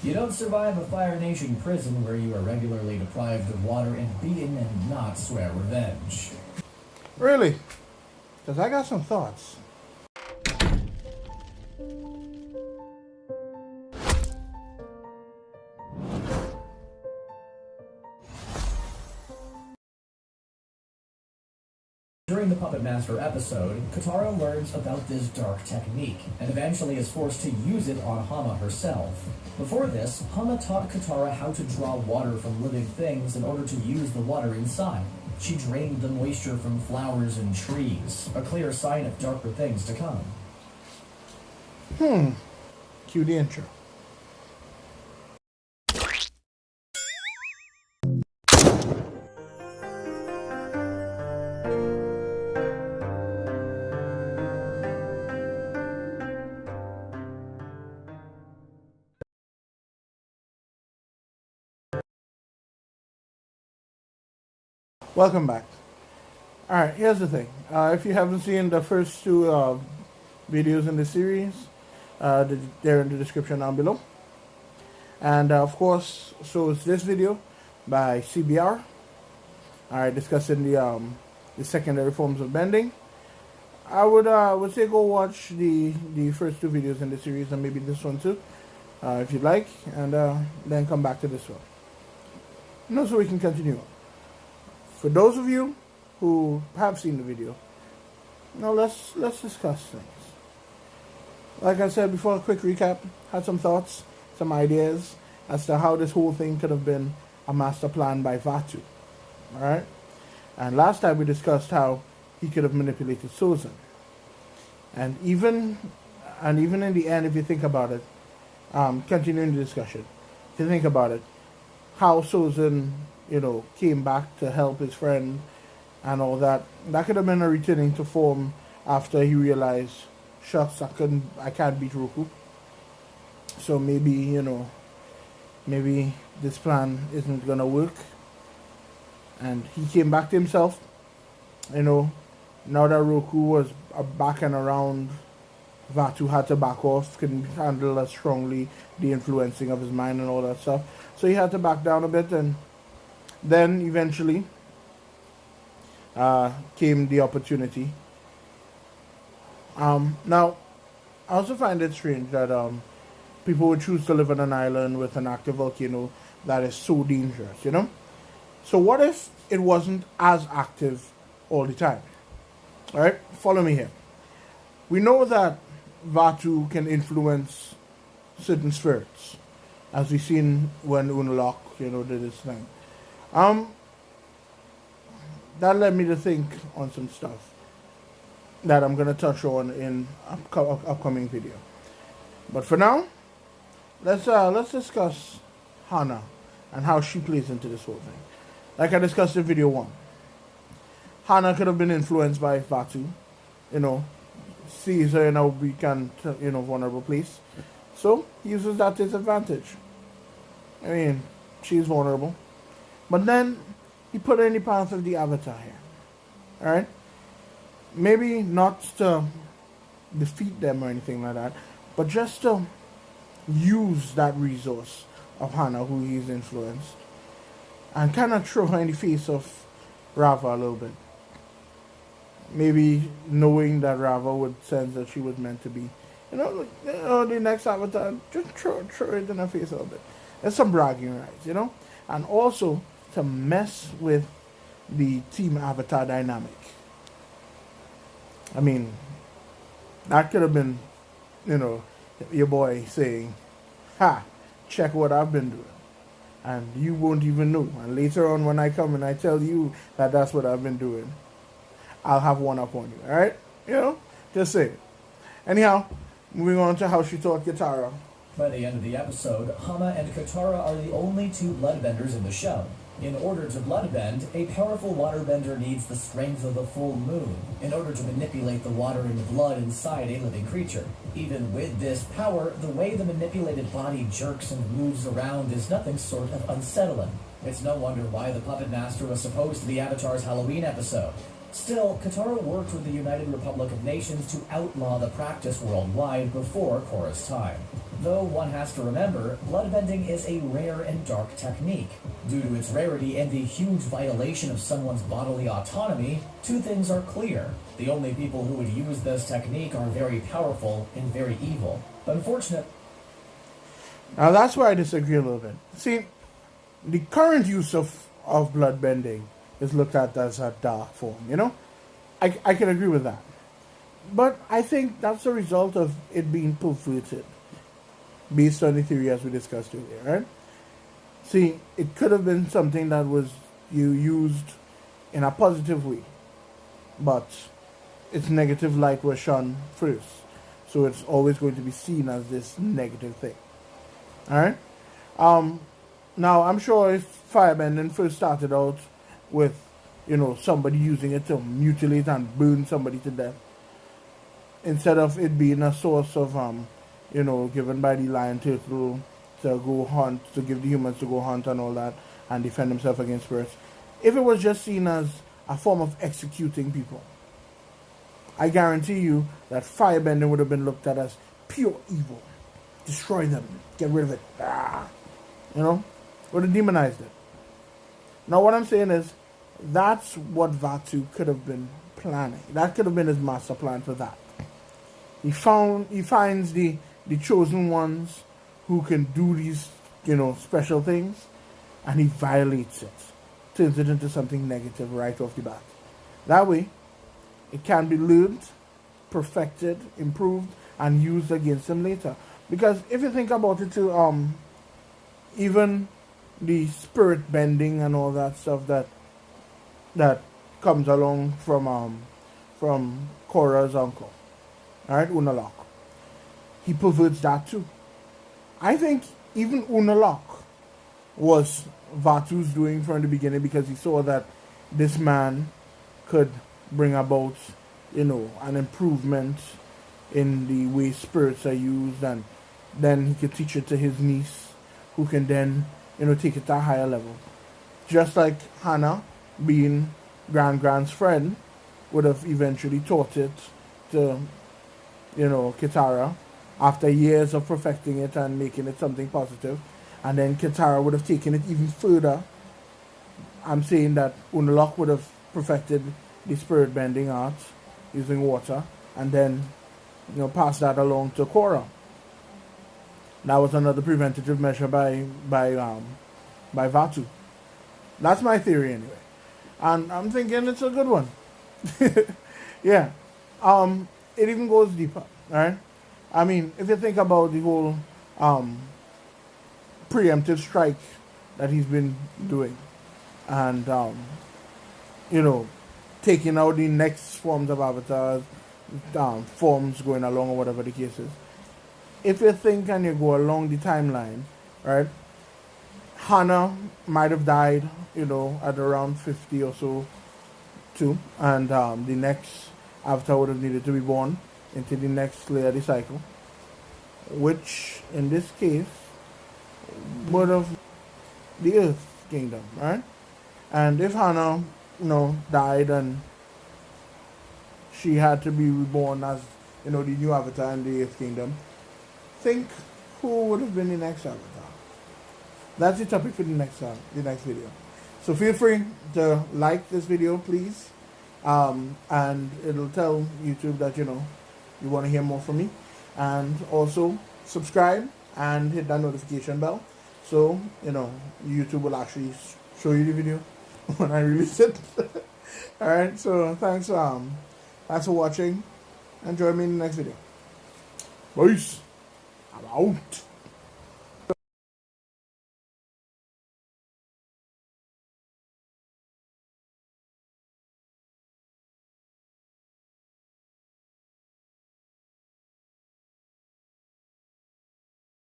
You don't survive a Fire Nation prison where you are regularly deprived of water and beaten and not swear revenge. Really? Because I got some thoughts. During the Puppet Master episode, Katara learns about this dark technique, and eventually is forced to use it on Hama herself. Before this, Hama taught Katara how to draw water from living things in order to use the water inside. She drained the moisture from flowers and trees, a clear sign of darker things to come. Cue the intro. Welcome back. Alright, here's the thing. If you haven't seen the first two videos in the series, they're in the description down below. And of course, so is this video by CBR. Alright, discussing the secondary forms of bending. I would say go watch the first two videos in the series and maybe this one too, if you'd like, and then come back to this one. So we can continue on. For those of you who have seen the video, let's discuss things. Like I said before, a quick recap. Had some thoughts, some ideas as to how this whole thing could have been a master plan by Vaatu. Alright? And last time we discussed how he could have manipulated Sozin. And even in the end, if you think about it, continuing the discussion, if you think about it, how Sozin came back to help his friend and all that. That could have been a returning to form after he realized, shucks, I can't beat Roku. So maybe this plan isn't gonna work. And he came back to himself. Now that Roku was back and around, Vaatu had to back off, couldn't handle as strongly the influencing of his mind and all that stuff. So he had to back down a bit, and then eventually came the opportunity. Now, I also find it strange that people would choose to live on an island with an active volcano that is so dangerous, So what if it wasn't as active all the time? Alright, follow me here. We know that Vaatu can influence certain spirits, as we've seen when Unalaq, did this thing. That led me to think on some stuff that I'm going to touch on in upcoming video. But for now, let's discuss Hana and how she plays into this whole thing. Like I discussed in video 1, Hana could have been influenced by Vaatu, sees her in a weak and vulnerable place, so he uses that to his advantage. I mean, she's vulnerable. But then he put her in the path of the Avatar here. Alright? Maybe not to defeat them or anything like that, but just to use that resource of Hana, who he's influenced, and kind of throw her in the face of Rava a little bit. Maybe knowing that Rava would sense that she was meant to be, the next Avatar, just throw it in her face a little bit. There's some bragging rights, and also to mess with the Team Avatar dynamic. I mean, that could have been, your boy saying, "Ha, check what I've been doing," and you won't even know. And later on, when I come and I tell you that that's what I've been doing, I'll have one up on you. All right, just say it. Anyhow, moving on to how she taught Katara. By the end of the episode, Hama and Katara are the only two bloodbenders in the show. In order to bloodbend, a powerful waterbender needs the strength of the full moon in order to manipulate the water and blood inside a living creature. Even with this power, the way the manipulated body jerks and moves around is nothing short of unsettling. It's no wonder why the Puppet Master was supposed to the Avatar's Halloween episode. Still, Katara worked with the United Republic of Nations to outlaw the practice worldwide before Korra's time. Though one has to remember, bloodbending is a rare and dark technique. Due to its rarity and the huge violation of someone's bodily autonomy, two things are clear. The only people who would use this technique are very powerful and very evil. Unfortunately, Now that's where I disagree a little bit. See, the current use of bloodbending is looked at as a dark form, you know? I can agree with that. But I think that's a result of it being perverted, based on the theory as we discussed earlier, right? See, it could have been something that was you used in a positive way, but its negative light was shone first. So it's always going to be seen as this negative thing. Alright? Now, I'm sure if firebending first started out with, somebody using it to mutilate and burn somebody to death, instead of it being a source of, given by the lion turtle to go hunt, to give the humans to go hunt and all that, and defend himself against spirits, if it was just seen as a form of executing people, I guarantee you that firebending would have been looked at as pure evil. Destroy them. Get rid of it. Would have demonized it. Now what I'm saying is, that's what Vaatu could have been planning. That could have been his master plan for that. He finds the chosen ones who can do these, special things, and he violates it. Turns it into something negative right off the bat. That way, it can be learned, perfected, improved, and used against him later. Because if you think about it too, even the spirit bending and all that stuff that comes along from Korra's uncle, alright, Unalaq, he perverts that too. I think even Unalaq was Vaatu's doing from the beginning, because he saw that this man could bring about, an improvement in the way spirits are used, and then he could teach it to his niece, who can then, take it to a higher level. Just like Hannah, being Grand's friend, would have eventually taught it to, Kitara, after years of perfecting it and making it something positive. And then Kitara would have taken it even further. I'm saying that Unalaq would have perfected the spirit bending art using water, and then, pass that along to Korra. That was another preventative measure by Vaatu. That's my theory anyway, and I'm thinking it's a good one. Yeah, it even goes deeper, right? I mean, if you think about the whole preemptive strike that he's been doing, and taking out the next forms of avatars, forms going along, or whatever the case is. If you think and you go along the timeline, right, Hannah might have died, at around 50 or so, too, and the next avatar would have needed to be born into the next layer of the cycle, which in this case would have the Earth Kingdom, right? And if Hannah, died and she had to be reborn as, the new avatar in the Earth Kingdom, think who would have been the next avatar. That's the topic for the next video. So feel free to like this video, please, and it'll tell YouTube that you want to hear more from me, and also subscribe and hit that notification bell, so YouTube will actually show you the video when I release it. All right, so thanks for watching, and join me in the next video. Peace. I'm out.